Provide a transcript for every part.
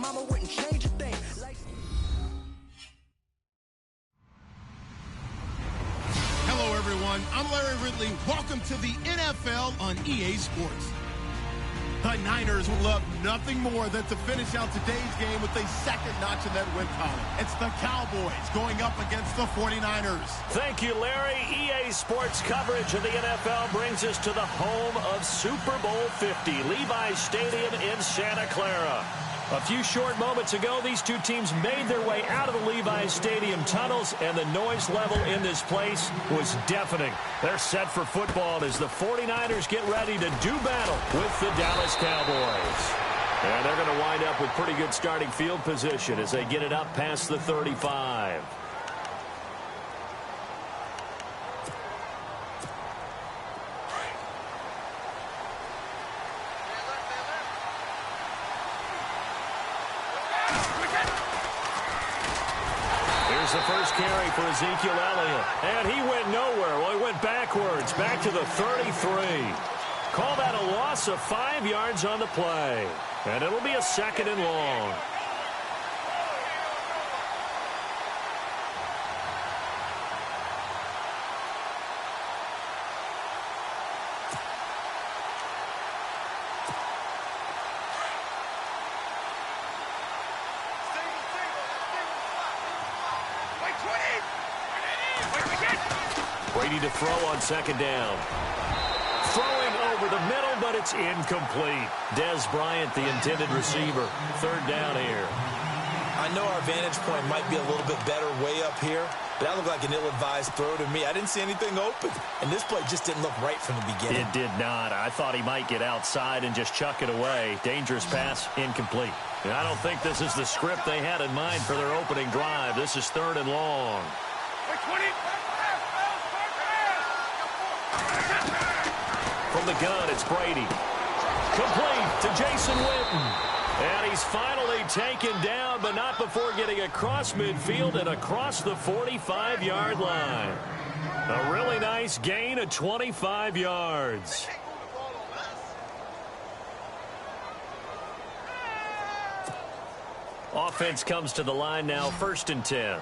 mama wouldn't change a thing. Hello, everyone. I'm Larry Ridley. Welcome to the NFL on EA Sports. The Niners would love nothing more than to finish out today's game with a second notch in that win column. It's the Cowboys going up against the 49ers. Thank you, Larry. EA Sports coverage of the NFL brings us to the home of Super Bowl 50, Levi's Stadium in Santa Clara. A few short moments ago, these two teams made their way out of the Levi's Stadium tunnels, and the noise level in this place was deafening. They're set for football as the 49ers get ready to do battle with the Dallas Cowboys. And they're going to wind up with pretty good starting field position as they get it up past the 35. The first carry for Ezekiel Elliott. And he went nowhere. Well, he went backwards, back to the 33. Call that a loss of 5 yards on the play. And it'll be a second and long. Brady to throw on second down. Throwing over the middle, but it's incomplete. Dez Bryant, the intended receiver. Third down here. I know our vantage point might be a little bit better way up here, but that looked like an ill-advised throw to me. I didn't see anything open, and this play just didn't look right from the beginning. It did not. I thought he might get outside and just chuck it away. Dangerous pass, incomplete. And I don't think this is the script they had in mind for their opening drive. This is third and long. From the gun, it's Brady. Complete to Jason Witten. And he's finally taken down, but not before getting across midfield and across the 45-yard line. A really nice gain of 25 yards. Offense comes to the line now, 1st and 10.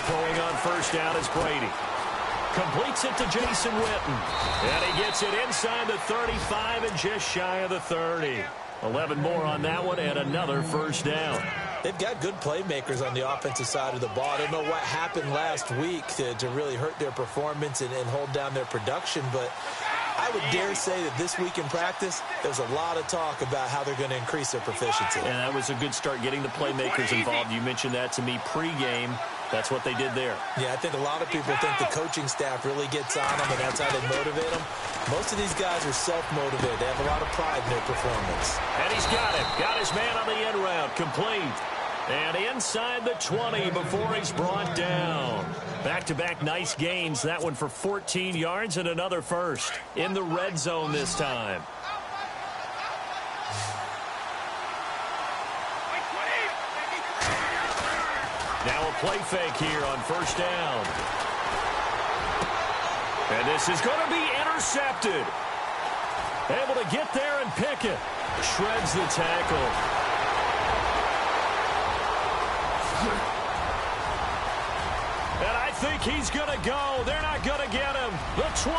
Throwing on first down is Brady. Completes it to Jason Witten. And he gets it inside the 35 and just shy of the 30. 11 more on that one and another first down. They've got good playmakers on the offensive side of the ball. I don't know what happened last week to really hurt their performance and hold down their production, but I would dare say that this week in practice, there's a lot of talk about how they're going to increase their proficiency. And that was a good start getting the playmakers involved. You mentioned that to me pregame. That's what they did there. Yeah, I think a lot of people think the coaching staff really gets on them, and that's how they motivate them. Most of these guys are self-motivated. They have a lot of pride in their performance. And he's got it. Got his man on the end route. Complete. And inside the 20 before he's brought down. Back-to-back nice gains. That one for 14 yards and another first. In the red zone this time. Now a play fake here on first down. And this is going to be intercepted. Able to get there and pick it. Shreds the tackle. And I think he's going to go. They're not going to get him. The 20,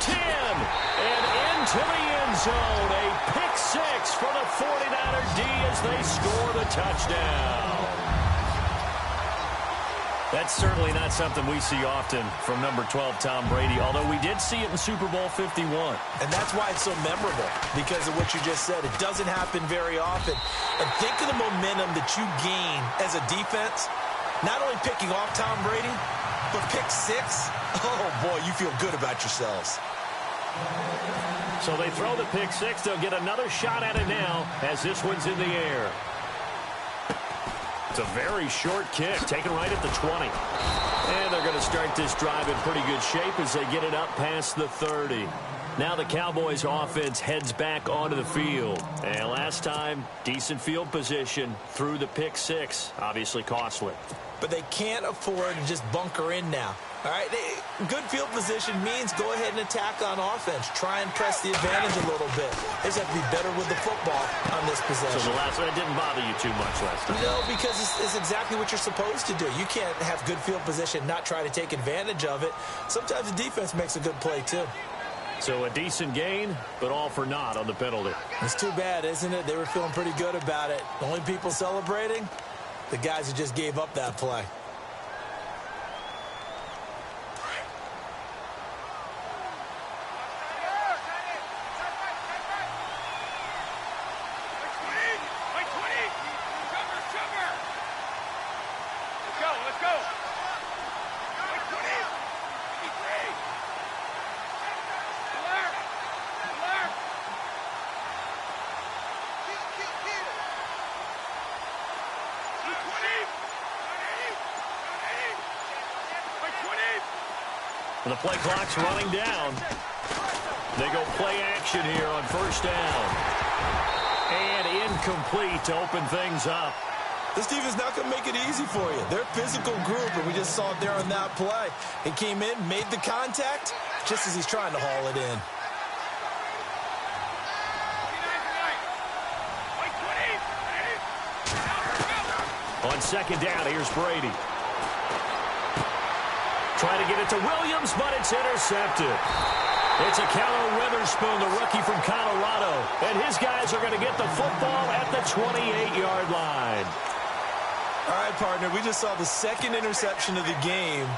10, and into the end zone. A pick six for the 49er D as they score the touchdown. That's certainly not something we see often from number 12, Tom Brady, although we did see it in Super Bowl 51. And that's why it's so memorable, because of what you just said. It doesn't happen very often. And think of the momentum that you gain as a defense, not only picking off Tom Brady, but pick six. Oh, boy, you feel good about yourselves. So they throw the pick six. They'll get another shot at it now as this one's in the air. It's a very short kick, taken right at the 20. And they're going to start this drive in pretty good shape as they get it up past the 30. Now the Cowboys offense heads back onto the field. And last time, decent field position through the pick six. Obviously costly. But they can't afford to just bunker in now. All right, good field position means go ahead and attack on offense. Try and press the advantage a little bit. They just have to be better with the football on this possession. So the last one, it didn't bother you too much last time? No, because it's exactly what you're supposed to do. You can't have good field position, not try to take advantage of it. Sometimes the defense makes a good play, too. So a decent gain, but all for naught on the penalty. It's too bad, isn't it? They were feeling pretty good about it. The only people celebrating, the guys who just gave up that play. The play clock's running down. They go play action here on first down. And incomplete to open things up. This defense not going to make it easy for you. They're a physical group, and we just saw it there on that play. He came in, made the contact, just as he's trying to haul it in. On second down, here's Brady. Trying to get it to Williams, but it's intercepted. It's a Callow Witherspoon, the rookie from Colorado. And his guys are going to get the football at the 28-yard line. All right, partner, we just saw the second interception of the game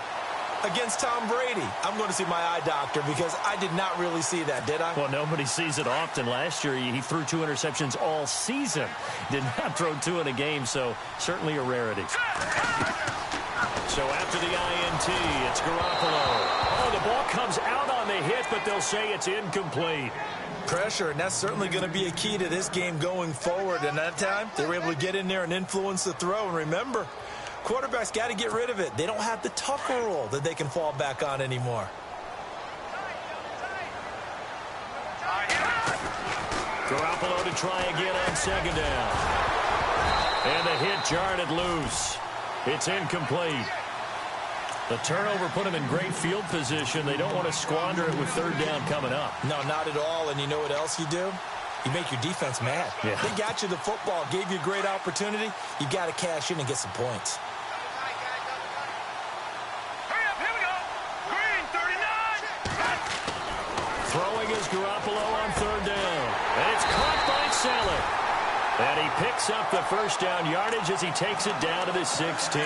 against Tom Brady. I'm going to see my eye doctor because I did not really see that, did I? Well, nobody sees it often. Last year, he threw 2 interceptions all season. Did not throw 2 in a game, so certainly a rarity. So after the INT, it's Garoppolo. Oh, the ball comes out on the hit, but they'll say it's incomplete. Pressure, and that's certainly going to be a key to this game going forward. And that time, they were able to get in there and influence the throw. And remember, quarterbacks got to get rid of it. They don't have the Tucker rule that they can fall back on anymore. Garoppolo to try again on second down. And the hit jarred it loose. It's incomplete. The turnover put them in great field position. They don't want to squander it with third down coming up. No, not at all. And you know what else you do? You make your defense mad. Yeah. They got you the football, gave you a great opportunity. You got to cash in and get some points. Hurry up, here we go. Green, 39. Throwing is Garoppolo on third down. And it's caught by Saleh. And he picks up the first down yardage as he takes it down to the 16.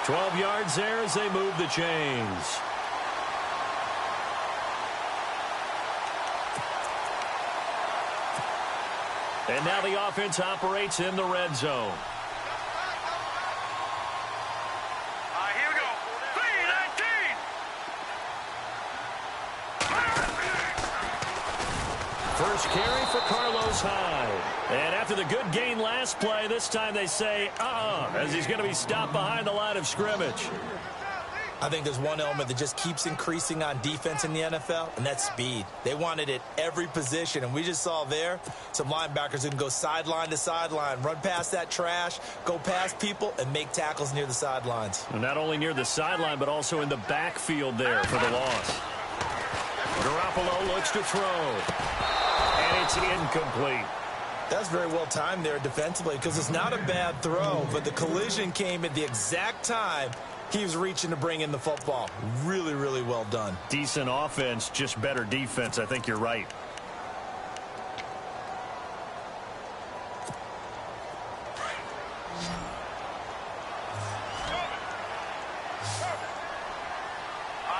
12 yards there as they move the chains. And now the offense operates in the red zone. Here we go. 3-19. First carry for Carlos Hyde. And after the good gain last play, this time they say, as he's going to be stopped behind the line of scrimmage. I think there's one element that just keeps increasing on defense in the NFL, and that's speed. They want it at every position, and we just saw there some linebackers who can go sideline to sideline, run past that trash, go past people, and make tackles near the sidelines. And not only near the sideline, but also in the backfield there for the loss. Garoppolo looks to throw. And it's incomplete. That's very well timed there defensively because it's not a bad throw, but the collision came at the exact time he was reaching to bring in the football. Really, really well done. Decent offense, just better defense. I think you're right.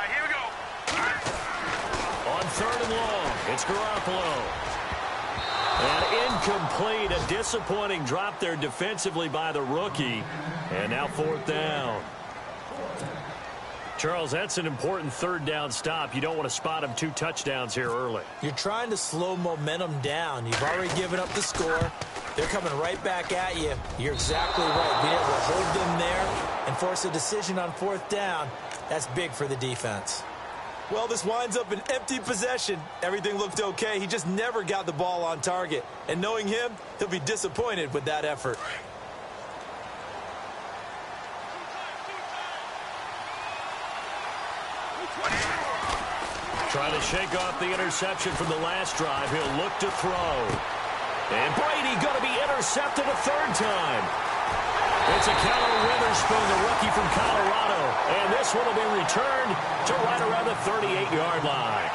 Here we go. On third and long, it's Garoppolo. And incomplete, a disappointing drop there defensively by the rookie. And now fourth down. Charles, that's an important third down stop. You don't want to spot him 2 touchdowns here early. You're trying to slow momentum down. You've already given up the score. They're coming right back at you. You're exactly right. Being able to hold them there and force a decision on fourth down, that's big for the defense. Well, this winds up an empty possession. Everything looked okay. He just never got the ball on target. And knowing him, he'll be disappointed with that effort. Trying to shake off the interception from the last drive. He'll look to throw. And Brady going to be intercepted a third time. It's a Keller Witherspoon, the rookie from Colorado. And this one will be returned to right around the 38-yard line.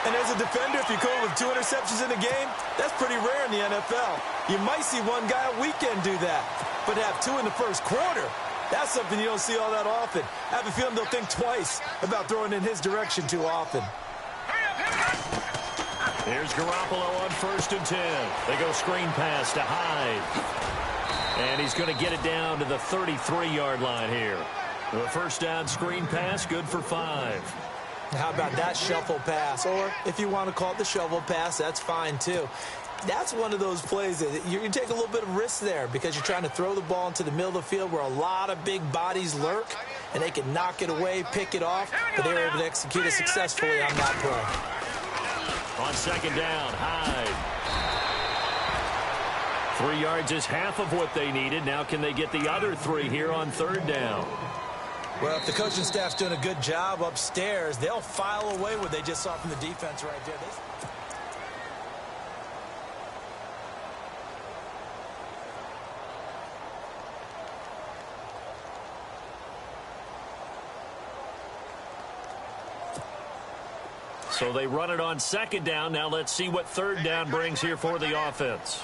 And as a defender, if you go with 2 interceptions in a game, that's pretty rare in the NFL. You might see one guy a weekend do that. But to have 2 in the first quarter, that's something you don't see all that often. I have a feeling they'll think twice about throwing in his direction too often. Here's Garoppolo on 1st and 10. They go screen pass to Hyde. And he's going to get it down to the 33-yard line here. The first down screen pass, good for 5. How about that shuffle pass? Or if you want to call it the shovel pass, that's fine too. That's one of those plays that you take a little bit of risk there because you're trying to throw the ball into the middle of the field where a lot of big bodies lurk, and they can knock it away, pick it off, but they were able to execute it successfully on that play. On 2nd down, Hyde. 3 yards is half of what they needed. Now can they get the other 3 here on 3rd down? Well, if the coaching staff's doing a good job upstairs, they'll file away what they just saw from the defense right there. So they run it on 2nd down. Now let's see what 3rd down brings here for the offense.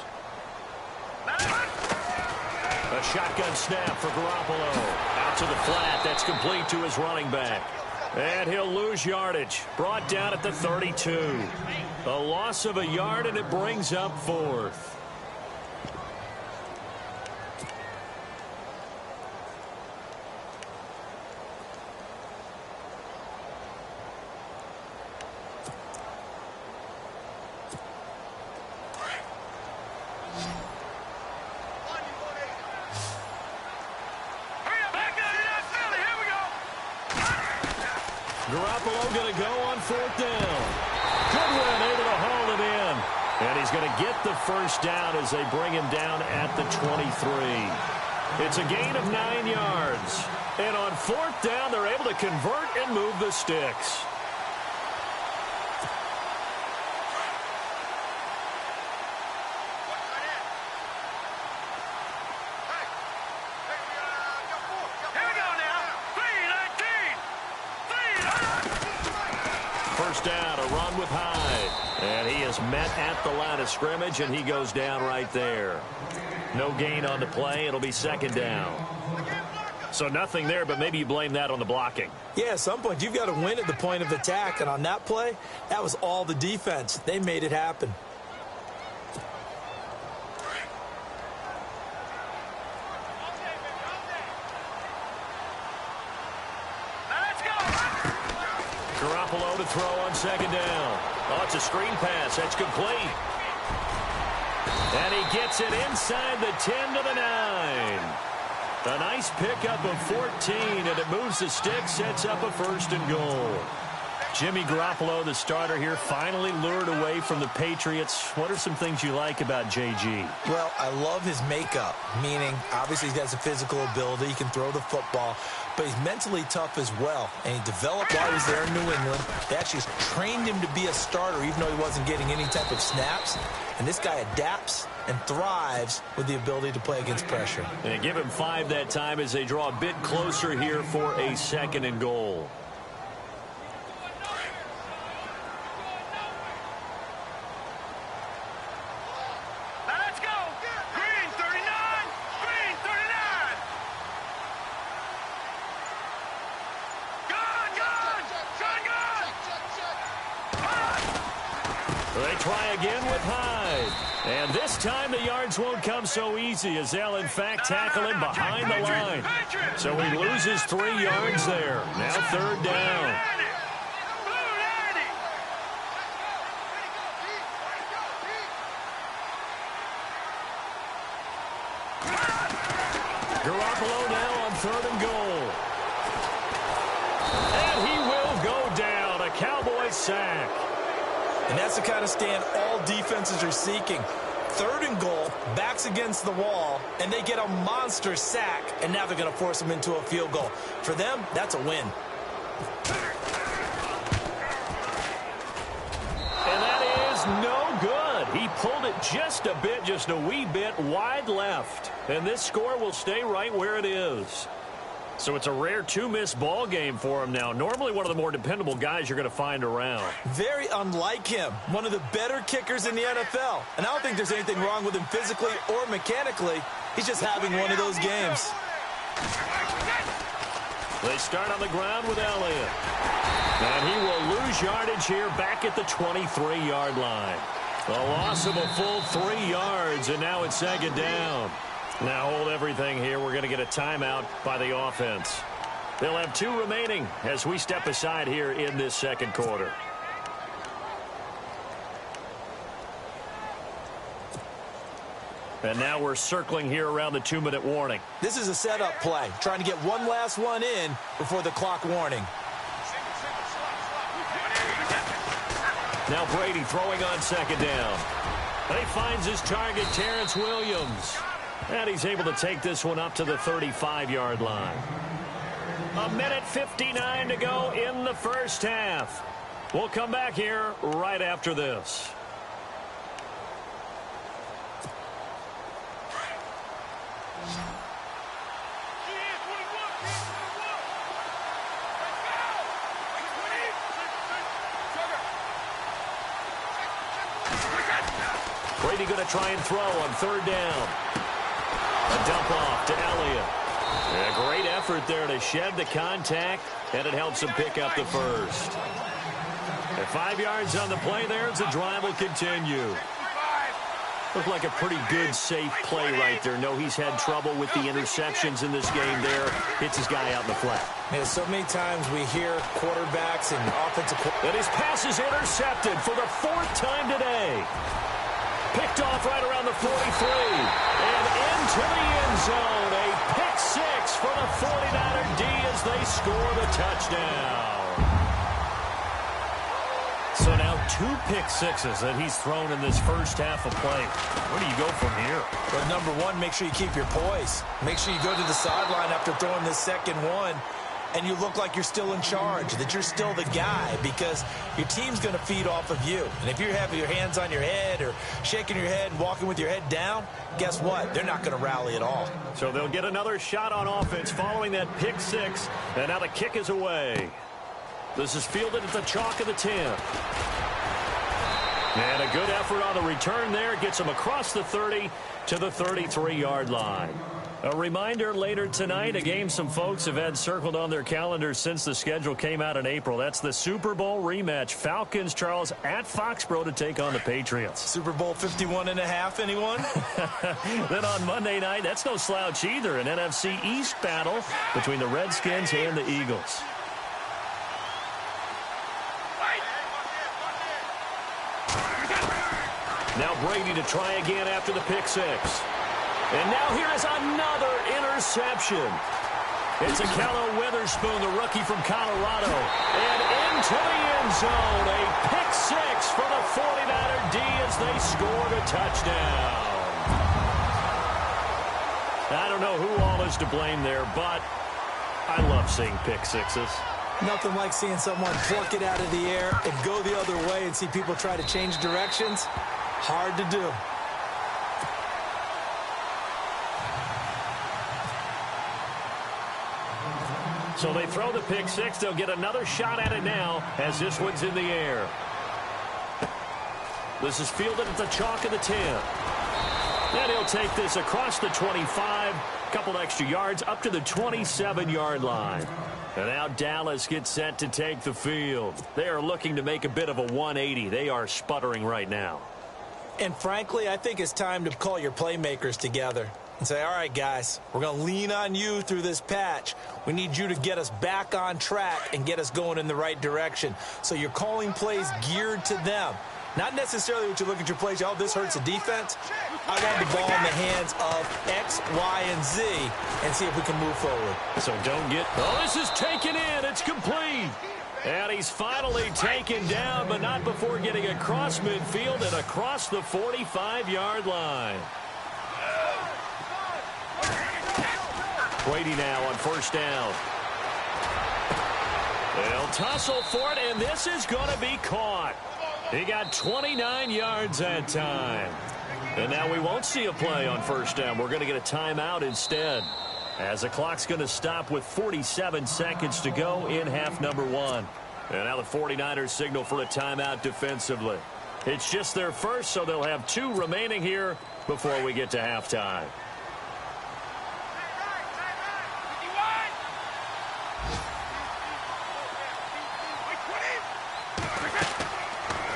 A shotgun snap for Garoppolo. Out to the flat. That's complete to his running back. And he'll lose yardage. Brought down at the 32. A loss of a yard, and it brings up 4th. Garoppolo going to go on 4th down. Goodwin able to haul it in. And he's going to get the first down as they bring him down at the 23. It's a gain of 9 yards. And on 4th down, they're able to convert and move the sticks. First down, a run with Hyde. And he is met at the line of scrimmage, and he goes down right there. No gain on the play. It'll be 2nd down. So nothing there, but maybe you blame that on the blocking. Yeah, at some point, you've got to win at the point of attack. And on that play, that was all the defense. They made it happen. Garoppolo to throw on 2nd down. Oh, it's a screen pass. That's complete. And he gets it inside the 10 to the 9. A nice pickup of 14, and it moves the stick, sets up a 1st and goal. Jimmy Garoppolo, the starter here, finally lured away from the Patriots. What are some things you like about JG? Well, I love his makeup, meaning obviously he has a physical ability. He can throw the football, but he's mentally tough as well. And he developed while he was there in New England. They actually trained him to be a starter even though he wasn't getting any type of snaps. And this guy adapts and thrives with the ability to play against pressure. And give him 5 that time as they draw a bit closer here for a 2nd and goal. They try again with Hyde. And this time the yards won't come so easy as they'll, in fact, tackle him behind the line. So he loses 3 yards there. Now 3rd down. Garoppolo now on 3rd and goal. And he will go down. Cowboys sack. And that's the kind of stand all defenses are seeking. 3rd and goal, backs against the wall, and they get a monster sack, and now they're going to force them into a field goal. For them, that's a win. And that is no good. He pulled it just a wee bit wide left. And this score will stay right where it is. So it's a rare 2-miss ball game for him now. Normally one of the more dependable guys you're going to find around. Very unlike him. One of the better kickers in the NFL. And I don't think there's anything wrong with him physically or mechanically. He's just having one of those games. They start on the ground with Elliott. And he will lose yardage here back at the 23-yard line. A loss of a full 3 yards, and now it's 2nd down. Now hold everything here. We're going to get a timeout by the offense. They'll have 2 remaining as we step aside here in this 2nd quarter. And now we're circling here around the 2-minute warning. This is a setup play, trying to get one last one in before the clock warning. Now Brady throwing on 2nd down. And he finds his target, Terrence Williams. And he's able to take this one up to the 35-yard line. 1:59 to go in the first half. We'll come back here right after this. Brady going to try and throw on 3rd down. A dump off to Elliott. A great effort there to shed the contact, and it helps him pick up the first. At 5 yards on the play there as the drive will continue. Looked like a pretty good, safe play right there. No, he's had trouble with the interceptions in this game there. Hits his guy out in the flat. Man, so many times we hear quarterbacks and offensive... And his pass is intercepted for the 4th time today. Picked off right around the 43. And into the end zone. A pick 6 for the 49er D as they score the touchdown. So now 2 pick 6s that he's thrown in this first half of play. Where do you go from here? Well, number one, make sure you keep your poise. Make sure you go to the sideline after throwing this second one, and you look like you're still in charge, that you're still the guy, because your team's going to feed off of you. And if you're having your hands on your head or shaking your head and walking with your head down, guess what? They're not going to rally at all. So they'll get another shot on offense following that pick 6, and now the kick is away. This is fielded at the chalk of the 10. And a good effort on the return there. Gets him across the 30 to the 33-yard line. A reminder later tonight, a game some folks have had circled on their calendars since the schedule came out in April. That's the Super Bowl rematch. Falcons, Charles, at Foxborough to take on the Patriots. Super Bowl 51.5, anyone? Then on Monday night, that's no slouch either. An NFC East battle between the Redskins and the Eagles. Now Brady to try again after the pick 6. And now here is another interception. It's Akello Witherspoon, the rookie from Colorado. And into the end zone, a pick 6 for the 49er D as they scored a touchdown. I don't know who all is to blame there, but I love seeing pick 6s. Nothing like seeing someone pluck it out of the air and go the other way and see people try to change directions. Hard to do. So they throw the pick 6. They'll get another shot at it now as this one's in the air. This is fielded at the chalk of the 10. And he'll take this across the 25. A couple extra yards up to the 27-yard line. And now Dallas gets set to take the field. They are looking to make a bit of a 180. They are sputtering right now. And frankly, I think it's time to call your playmakers together and say, all right, guys, we're going to lean on you through this patch. We need you to get us back on track and get us going in the right direction. So you're calling plays geared to them. Not necessarily what you look at your plays, oh, this hurts the defense. I want the ball in the hands of X, Y, and Z and see if we can move forward. So don't get... Oh, this is taken in. It's complete. And he's finally taken down, but not before getting across midfield and across the 45-yard line. Brady now on first down. They'll tussle for it, and this is going to be caught. He got 29 yards that time. And now we won't see a play on first down. We're going to get a timeout instead, as the clock's going to stop with 47 seconds to go in half number one. And now the 49ers signal for a timeout defensively. It's just their first, so they'll have 2 remaining here before we get to halftime.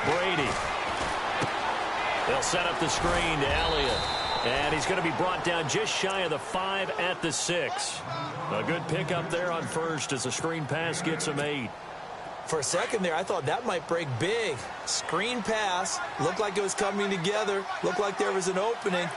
Brady. They'll set up the screen to Elliott. And he's going to be brought down just shy of the 5 at the 6. A good pickup there on first as the screen pass gets him 8. For a second there, I thought that might break big. Screen pass. Looked like it was coming together. Looked like there was an opening.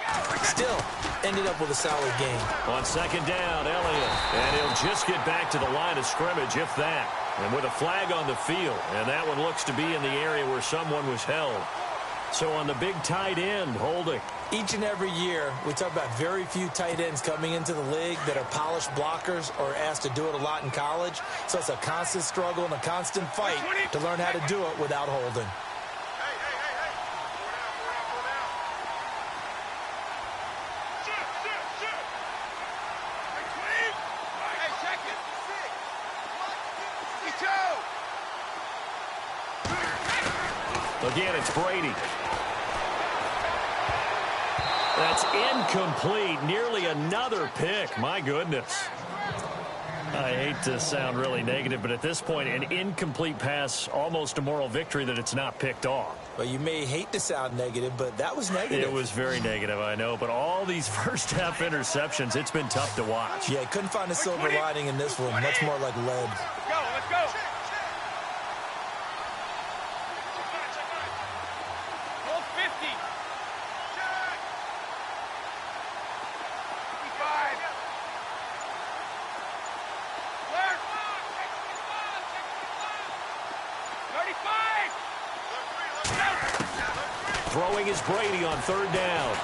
Still, ended up with a solid gain. On second down, Elliott. And he'll just get back to the line of scrimmage, if that. And with a flag on the field. And that one looks to be in the area where someone was held. So on the big tight end, holding. Each and every year, we talk about very few tight ends coming into the league that are polished blockers or asked to do it a lot in college. So it's a constant struggle and a constant fight to learn how to do it without holding. Again, it's Brady. That's incomplete. Nearly another pick. My goodness. I hate to sound really negative, but at this point, an incomplete pass, almost a moral victory that it's not picked off. Well, you may hate to sound negative, but that was negative. It was very negative, I know. But all these first-half interceptions, it's been tough to watch. Yeah, couldn't find a silver lining in this one. Much more like lead. Let's go. 50. 35. Throwing is Brady on third down.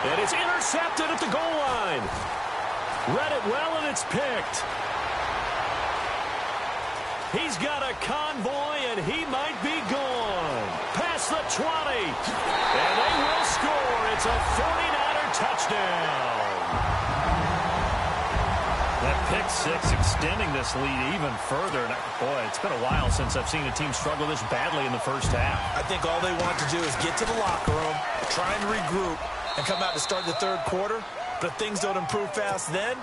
And it's intercepted at the goal line. Read it well, and it's picked. He's got a convoy, and he might be gone. Past the 20. And they will score. It's a 49er touchdown. That pick six extending this lead even further. And boy, it's been a while since I've seen a team struggle this badly in the first half. I think all they want to do is get to the locker room, try and regroup, and come out to start the third quarter. But if things don't improve fast then,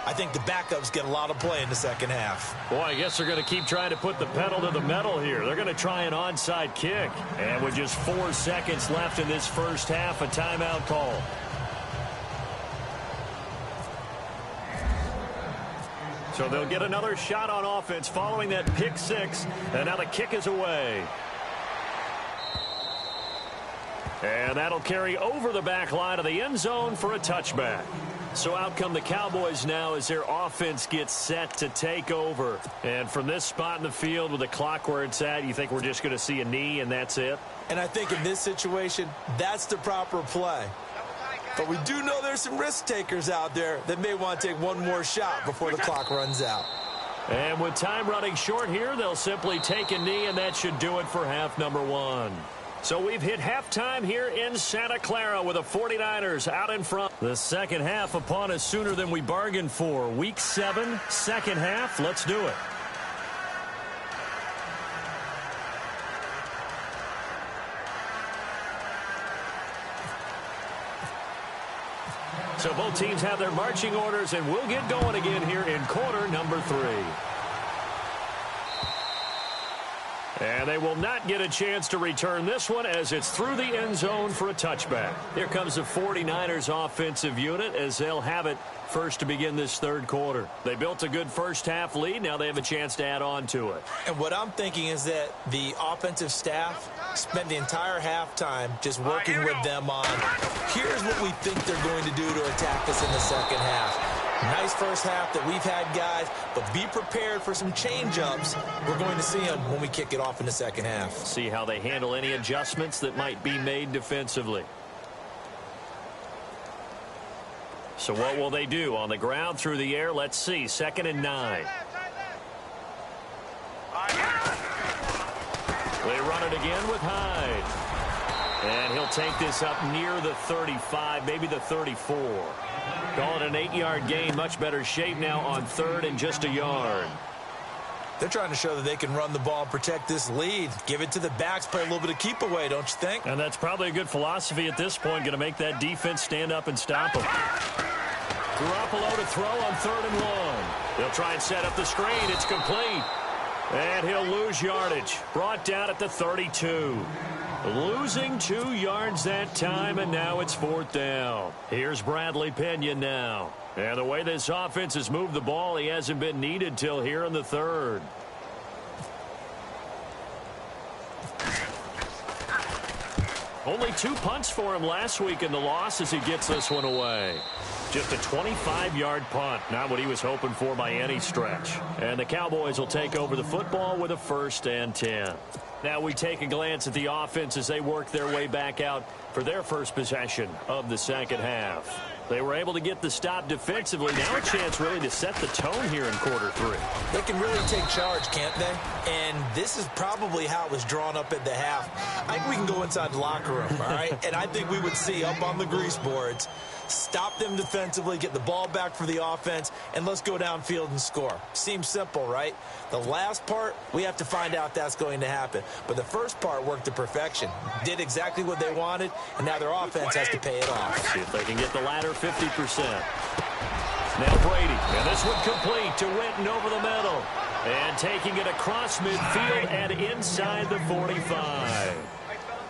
I think the backups get a lot of play in the second half. Boy, I guess they're going to keep trying to put the pedal to the metal here. They're going to try an onside kick. And with just 4 seconds left in this first half, a timeout call. So they'll get another shot on offense following that pick six. And now the kick is away. And that'll carry over the back line of the end zone for a touchback. So out come the Cowboys now as their offense gets set to take over. And from this spot in the field with the clock where it's at, you think we're just going to see a knee and that's it? And I think in this situation, that's the proper play. But we do know there's some risk takers out there that may want to take one more shot before the clock runs out. And with time running short here, they'll simply take a knee, and that should do it for half number one. So we've hit halftime here in Santa Clara with the 49ers out in front. The second half upon us sooner than we bargained for. Week 7, second half. Let's do it. So both teams have their marching orders, and we'll get going again here in quarter number 3. And they will not get a chance to return this one as it's through the end zone for a touchback. Here comes the 49ers offensive unit as they'll have it first to begin this third quarter. They built a good first half lead. Now they have a chance to add on to it. And what I'm thinking is that the offensive staff spent the entire halftime just working with them on, here's what we think they're going to do to attack us in the second half. Nice first half that we've had, guys, but be prepared for some change-ups. We're going to see them when we kick it off in the second half. See how they handle any adjustments that might be made defensively. So what will they do? On the ground, through the air, let's see. 2nd and 9. They run it again with Hyde. And he'll take this up near the 35, maybe the 34. Call it an 8-yard gain. Much better shape now on 3rd and just a yard. They're trying to show that they can run the ball and protect this lead. Give it to the backs, play a little bit of keep away, don't you think? And that's probably a good philosophy at this point. Going to make that defense stand up and stop them. Garoppolo to throw on 3rd and 1. They'll try and set up the screen. It's complete. And he'll lose yardage. Brought down at the 32. Losing 2 yards that time, and now it's 4th down. Here's Bradley Pinion now. And the way this offense has moved the ball, he hasn't been needed till here in the 3rd. Only 2 punts for him last week in the loss as he gets this one away. Just a 25-yard punt, not what he was hoping for by any stretch. And the Cowboys will take over the football with a 1st and 10. Now we take a glance at the offense as they work their way back out for their first possession of the second half. They were able to get the stop defensively. Now a chance really to set the tone here in quarter 3. They can really take charge, can't they? And this is probably how it was drawn up at the half. I think we can go inside the locker room, all right? And I think we would see up on the grease boards, stop them defensively, get the ball back for the offense, and let's go downfield and score. Seems simple, right? The last part, we have to find out that's going to happen. But the first part worked to perfection. Did exactly what they wanted, and now their offense has to pay it off. See if they can get the latter 50%. Now Brady, and this one complete to Winton over the middle. And taking it across midfield and inside the 45.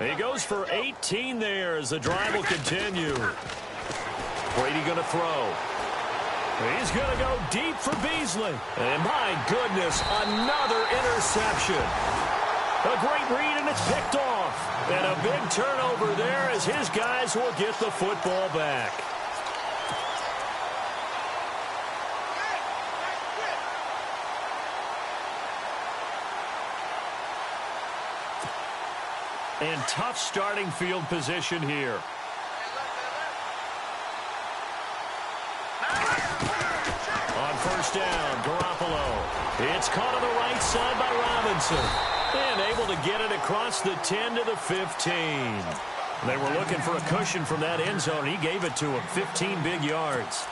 He goes for 18 there as the drive will continue. Brady going to throw. He's going to go deep for Beasley. And my goodness, another interception. A great read, and it's picked off. And a big turnover there as his guys will get the football back. And tough starting field position here. On 1st down, Garoppolo. It's caught on the right side by Robinson. And able to get it across the 10 to the 15. They were looking for a cushion from that end zone. He gave it to him. 15 big yards.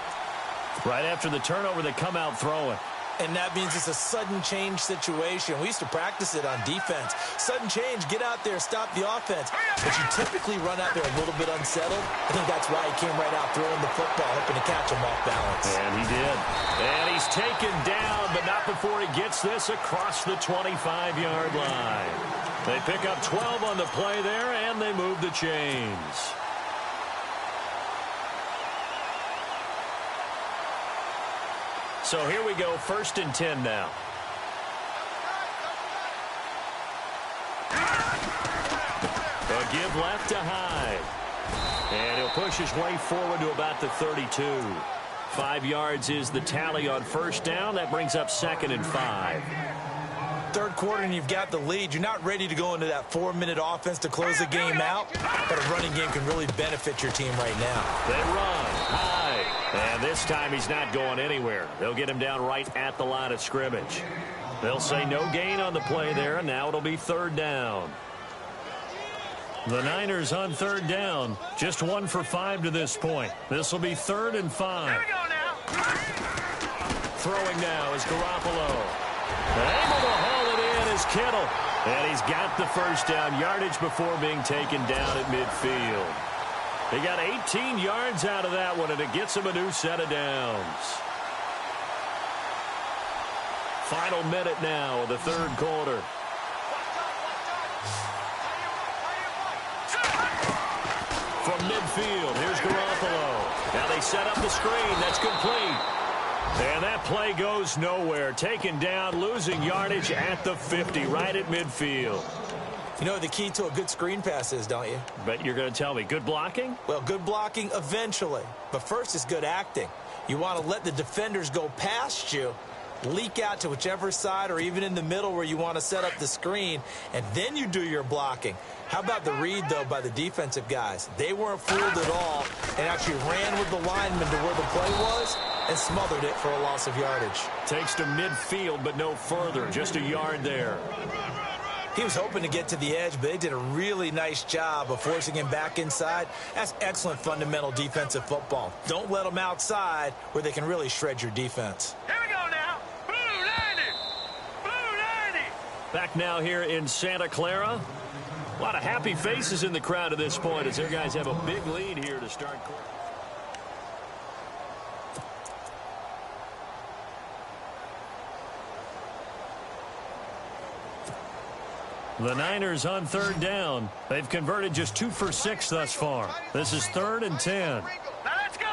Right after the turnover, they come out throwing. And that means it's a sudden change situation. We used to practice it on defense. Sudden change, get out there, stop the offense. But you typically run out there a little bit unsettled. I think that's why he came right out throwing the football, hoping to catch him off balance. And he did. And he's taken down, but not before he gets this across the 25-yard line. They pick up 12 on the play there, and they move the chains. So here we go, 1st and 10 now. A give left to Hyde. And he'll push his way forward to about the 32. 5 yards is the tally on 1st down. That brings up 2nd and 5. 3rd quarter and you've got the lead. You're not ready to go into that 4-minute offense to close the game out, but a running game can really benefit your team right now. They run. Hyde. And this time he's not going anywhere. They'll get him down right at the line of scrimmage. They'll say no gain on the play there, and now it'll be 3rd down. The Niners on 3rd down. Just 1 for 5 to this point. This will be 3rd and 5. Here we go now. Throwing now is Garoppolo. Able to haul it in is Kittle. And he's got the 1st down yardage before being taken down at midfield. He got 18 yards out of that one, and it gets him a new set of downs. Final minute now of the 3rd quarter. From midfield, here's Garoppolo. Now they set up the screen. That's complete. And that play goes nowhere. Taken down, losing yardage at the 50, right at midfield. You know the key to a good screen pass is, don't you? Bet you're going to tell me. Good blocking? Well, good blocking eventually. But first is good acting. You want to let the defenders go past you, leak out to whichever side or even in the middle where you want to set up the screen, and then you do your blocking. How about the read, though, by the defensive guys? They weren't fooled at all and actually ran with the lineman to where the play was and smothered it for a loss of yardage. Takes to midfield, but no further. Just a yard there. He was hoping to get to the edge, but they did a really nice job of forcing him back inside. That's excellent fundamental defensive football. Don't let them outside where they can really shred your defense. Here we go now. Blue 90. Blue 90. Back now here in Santa Clara. A lot of happy faces in the crowd at this point as their guys have a big lead here to start. The Niners on third down. They've converted just 2 for 6 thus far. This is 3rd and 10. Now let's go.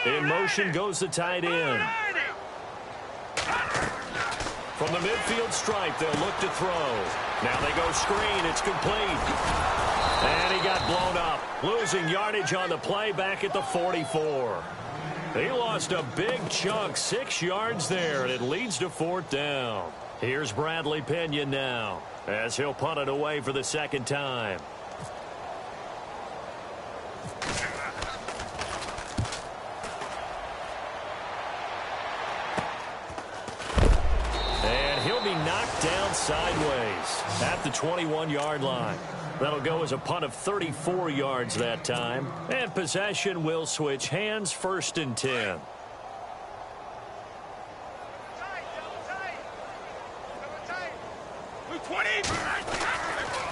Blue In motion 90. goes the tight Blue end. 90. From the midfield stripe, they'll look to throw. Now they go screen. It's complete. And he got blown up. Losing yardage on the play back at the 44. He lost a big chunk, 6 yards there, and it leads to 4th down. Here's Bradley Pena now as he'll punt it away for the 2nd time. And he'll be knocked down sideways at the 21-yard line. That'll go as a punt of 34 yards that time. And possession will switch hands, 1st and 10.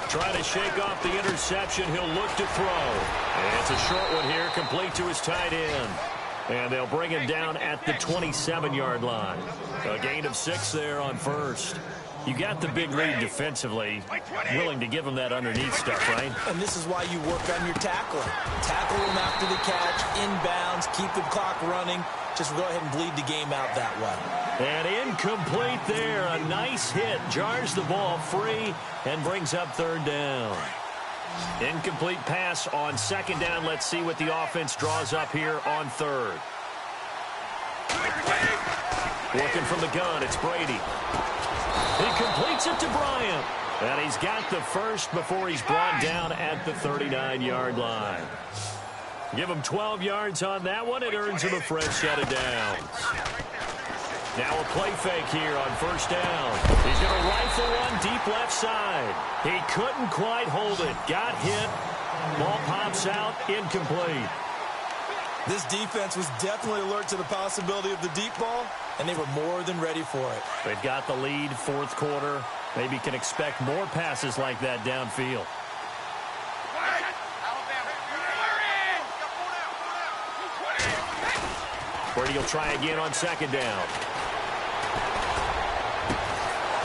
Trying to shake off the interception. He'll look to throw. And it's a short one here, complete to his tight end. And they'll bring him down at the 27-yard line. A gain of 6 there on 1st. You got the big lead defensively. Willing to give him that underneath stuff, right? And this is why you work on your tackling. Tackle him after the catch, inbounds, keep the clock running. Just go ahead and bleed the game out that way. And incomplete there. A nice hit. Jars the ball free and brings up 3rd down. Incomplete pass on 2nd down. Let's see what the offense draws up here on 3rd. Working from the gun, it's Brady. He completes it to Bryant. And he's got the first before he's brought down at the 39-yard line. Give him 12 yards on that one. It earns him a fresh set of downs. Now a play fake here on 1st down. He's going to rifle one deep left side. He couldn't quite hold it. Got hit. Ball pops out. Incomplete. This defense was definitely alert to the possibility of the deep ball, and they were more than ready for it. They've got the lead, 4th quarter. Maybe can expect more passes like that downfield. Brady will try again on 2nd down.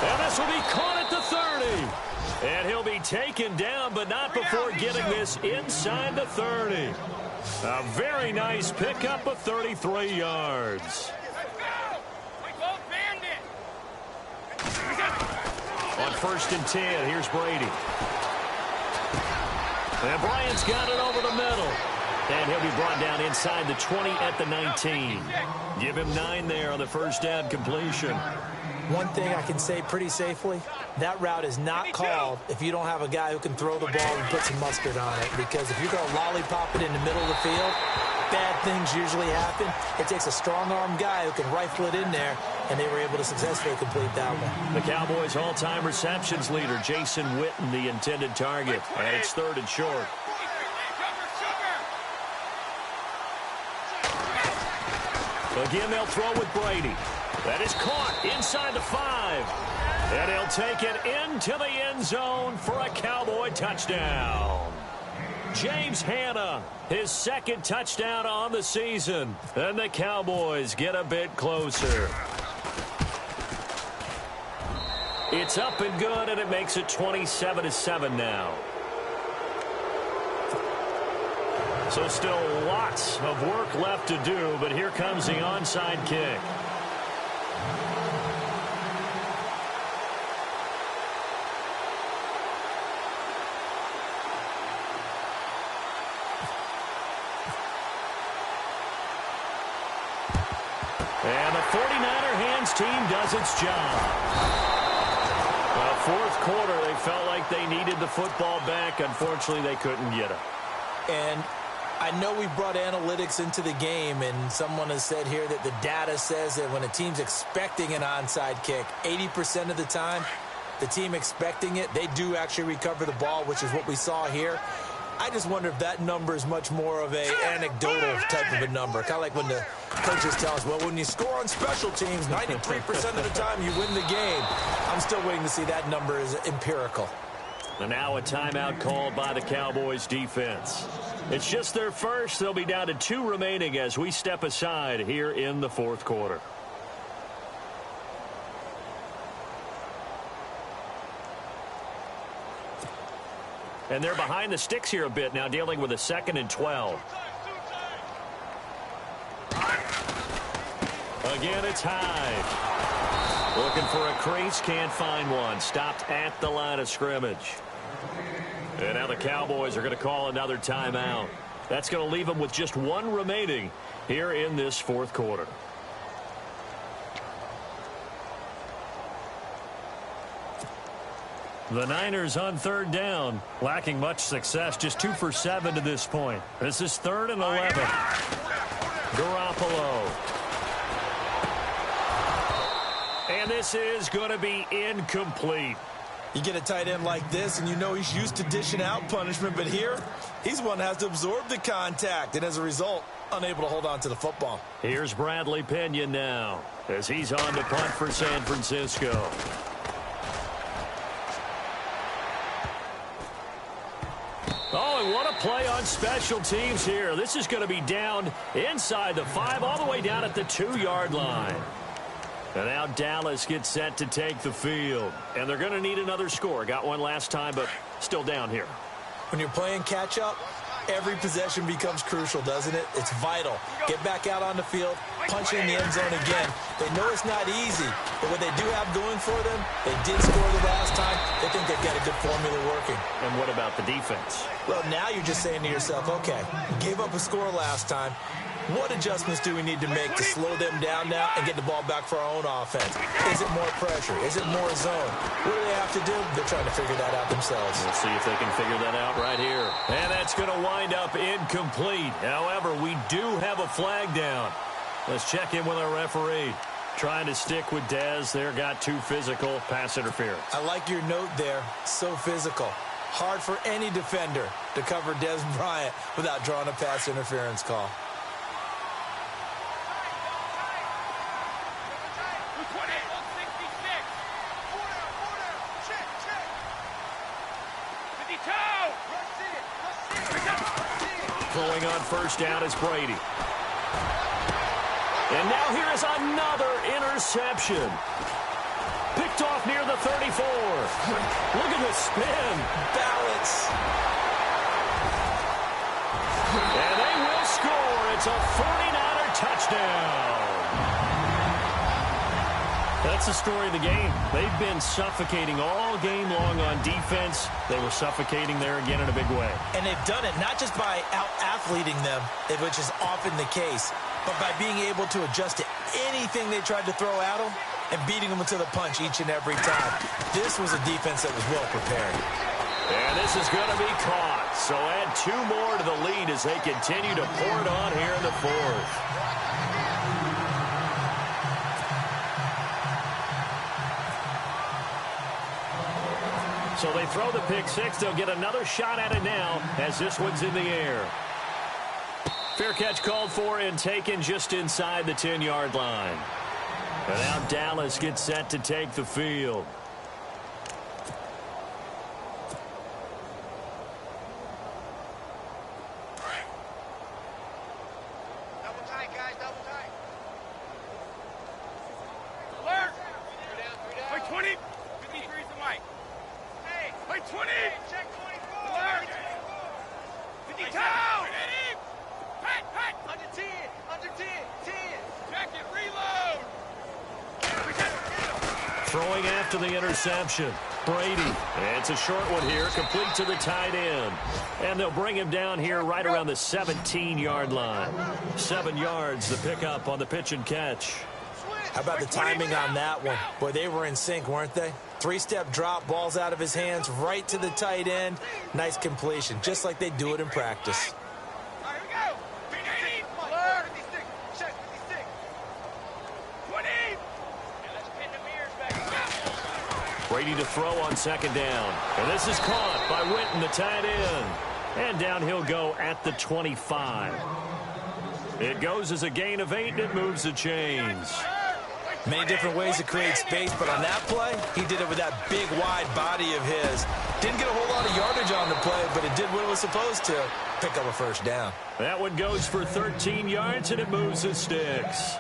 And this will be caught at the 30. And he'll be taken down, but not before getting this inside the 30. A very nice pickup of 33 yards. On 1st and 10, here's Brady. And Bryant's got it over the middle. And he'll be brought down inside the 20 at the 19. Give him 9 there on the 1st down completion. One thing I can say pretty safely, that route is not called if you don't have a guy who can throw the ball and put some mustard on it. Because if you're going to lollipop it in the middle of the field, bad things usually happen. It takes a strong-arm guy who can rifle it in there, and they were able to successfully complete that one. The Cowboys' all-time receptions leader, Jason Witten, the intended target. And it's 3rd and short. Again, they'll throw with Brady. That is caught inside the 5. And he'll take it into the end zone for a Cowboy touchdown. James Hanna, his 2nd touchdown on the season. And the Cowboys get a bit closer. It's up and good, and it makes it 27-7 now. So still lots of work left to do, but here comes the onside kick. And the 49er hands team does its job. Fourth quarter, they felt like they needed the football back. Unfortunately, they couldn't get it. And I know we brought analytics into the game, and someone has said here that the data says that when a team's expecting an onside kick, 80% of the time, the team expecting it, they do actually recover the ball, which is what we saw here. I just wonder if that number is much more of a anecdotal type of a number. Kind of like when the coaches tell us, well, when you score on special teams, 93% of the time you win the game. I'm still waiting to see that number is empirical. And now a timeout called by the Cowboys defense. It's just their first. They'll be down to 2 remaining as we step aside here in the fourth quarter. And they're behind the sticks here a bit now, dealing with a 2nd and 12. Again, it's Hyde. Looking for a crease, can't find one. Stopped at the line of scrimmage. And now the Cowboys are going to call another timeout. That's going to leave them with just 1 remaining here in this fourth quarter. The Niners on 3rd down, lacking much success, just 2 for 7 to this point. This is 3rd and 11. Garoppolo. And this is going to be incomplete. You get a tight end like this, and you know he's used to dishing out punishment, but here, he's one that has to absorb the contact, and as a result, unable to hold on to the football. Here's Bradley Pinion now, as he's on to punt for San Francisco. Oh, and what a play on special teams here. This is going to be down inside the 5, all the way down at the 2-yard line. And now Dallas gets set to take the field. And they're going to need another score. Got one last time, but still down here. When you're playing catch-up, every possession becomes crucial, doesn't it? It's vital. Get back out on the field, punch in the end zone again. They know it's not easy, but what they do have going for them, they did score the last time. They think they've got a good formula working. And what about the defense? Well, now you're just saying to yourself, okay, gave up a score last time. What adjustments do we need to make to slow them down now and get the ball back for our own offense? Is it more pressure? Is it more zone? What do they have to do? They're trying to figure that out themselves. We'll see if they can figure that out right here. And that's going to wind up incomplete. However, we do have a flag down. Let's check in with our referee. Trying to stick with Dez. There, got too physical. Pass interference. I like your note there. So physical. Hard for any defender to cover Dez Bryant without drawing a pass interference call. Throwing on first down is Brady. And now here is another interception. Picked off near the 34. Look at the spin. Balance. And they will score. It's a 49er touchdown. That's the story of the game. They've been suffocating all game long on defense. They were suffocating there again in a big way. And they've done it not just by out-athleting them, which is often the case, but by being able to adjust to anything they tried to throw at them and beating them to the punch each and every time. This was a defense that was well prepared. And this is going to be caught. So add 2 more to the lead as they continue to pour it on here in the fourth. So they throw the pick 6. They'll get another shot at it now as this one's in the air. Fair catch called for and taken just inside the 10-yard line. And now Dallas gets set to take the field. Double tight, guys, double tight. Alert! 3 down. 20. 53's the mic. Hey, 20. Check 24. Alert! 50 down. Pat, under 10, under 10, 10. Check it, reload. Throwing after the interception. Brady. And it's a short one here, complete to the tight end. And they'll bring him down here right around the 17-yard line. 7 yards, the pickup on the pitch and catch. How about the timing on that one? Boy, they were in sync, weren't they? Three-step drop, balls out of his hands, right to the tight end. Nice completion, just like they do it in practice. Brady to throw on second down. And this is caught by Witten, the tight end. And down he'll go at the 25. It goes as a gain of 8, and it moves the chains. Many different ways to create space, but on that play, he did it with that big, wide body of his. Didn't get a whole lot of yardage on the play, but it did what it was supposed to. Pick up a first down. That one goes for 13 yards, and it moves the sticks.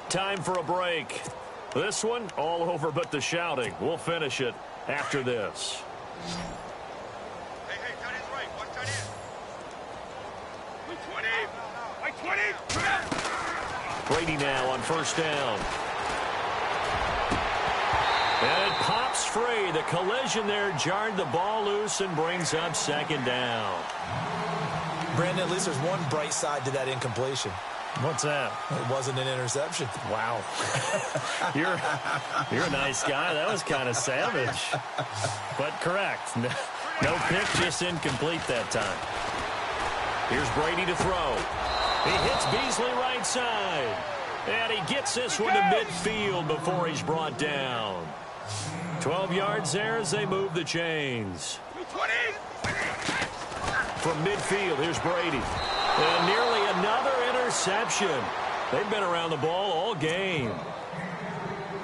Time for a break. This one, all over but the shouting. We'll finish it after this. Hey, tight end's right. Watch tight end. 20. Right 20. Brady now on first down. And it pops free. The collision there jarred the ball loose and brings up second down. Brandon, at least there's one bright side to that incompletion. What's that? It wasn't an interception. Wow. You're a nice guy. That was kind of savage. But correct. No pick, just incomplete that time. Here's Brady to throw. He hits Beasley right side. And he gets this one to midfield before he's brought down. 12 yards there as they move the chains. From midfield, here's Brady. And nearly another interception. They've been around the ball all game.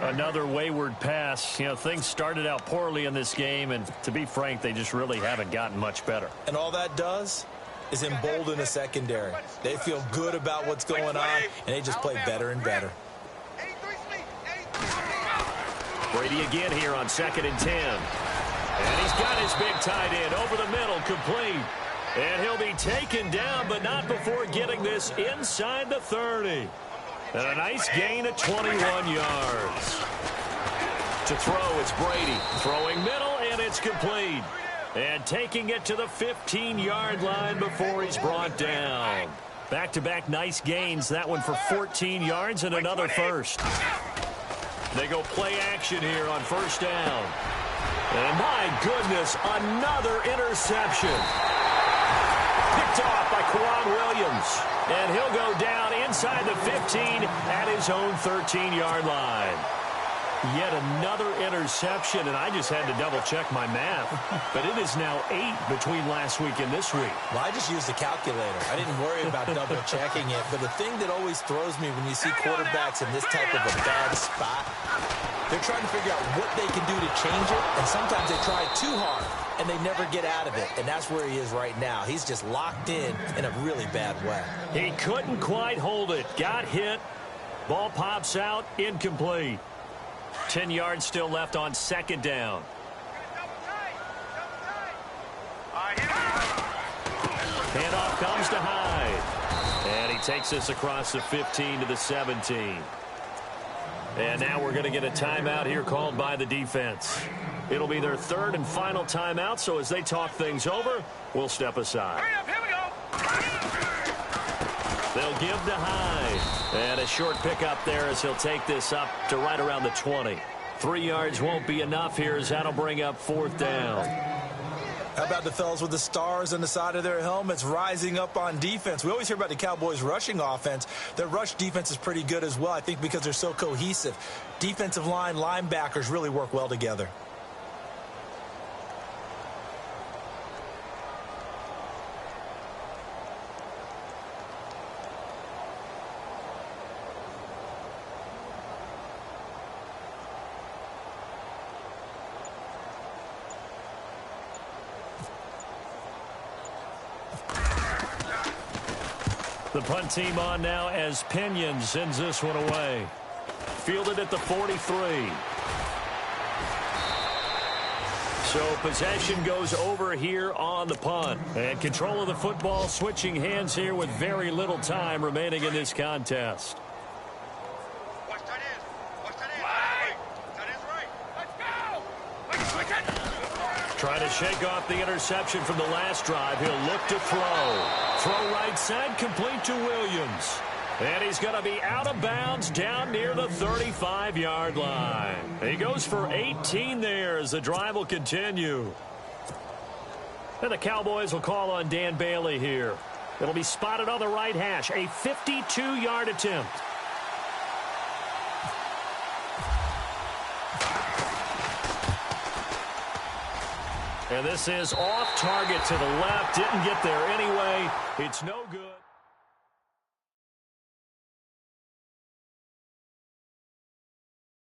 Another wayward pass. You know, things started out poorly in this game, and to be frank, they just really haven't gotten much better. And all that does is embolden the secondary. They feel good about what's going on, and they just play better and better. Brady again here on 2nd and 10. And he's got his big tight end over the middle, complete. And he'll be taken down, but not before getting this inside the 30. And a nice gain at 21 yards. To throw, it's Brady. Throwing middle, and it's complete. And taking it to the 15-yard line before he's brought down. Back-to-back nice gains. That one for 14 yards and another first. They go play action here on first down. And my goodness, another interception. Picked off by Kwan Williams. And he'll go down inside the 15 at his own 13-yard line. Yet another interception, and I just had to double-check my math. But it is now 8 between last week and this week. Well, I just used a calculator. I didn't worry about double-checking it. But the thing that always throws me when you see quarterbacks in this type of a bad spot, they're trying to figure out what they can do to change it, and sometimes they try too hard, and they never get out of it. And that's where he is right now. He's just locked in a really bad way. He couldn't quite hold it. Got hit. Ball pops out. Incomplete. 10 yards still left on second down. Handoff comes to Hyde. And he takes this across the 15 to the 17. And now we're going to get a timeout here called by the defense. It'll be their third and final timeout, so as they talk things over, we'll step aside. They'll give to Hyde. And a short pickup there as he'll take this up to right around the 20. 3 yards won't be enough here as that'll bring up fourth down. How about the fellas with the stars on the side of their helmets rising up on defense? We always hear about the Cowboys' rushing offense. Their rush defense is pretty good as well, I think, because they're so cohesive. Defensive line, linebackers really work well together. The punt team on now as Pinion sends this one away. Fielded at the 43. So possession goes over here on the punt. And control of the football switching hands here with very little time remaining in this contest. Watch tight ends. Watch tight ends. Right. Tight ends right. Let's go. Let's switch it. Trying to shake off the interception from the last drive. He'll look to throw. Throw right side, complete to Williams. And he's going to be out of bounds down near the 35-yard line. He goes for 18 there as the drive will continue. And the Cowboys will call on Dan Bailey here. It'll be spotted on the right hash. A 52-yard attempt. And this is off target to the left. Didn't get there anyway. It's no good.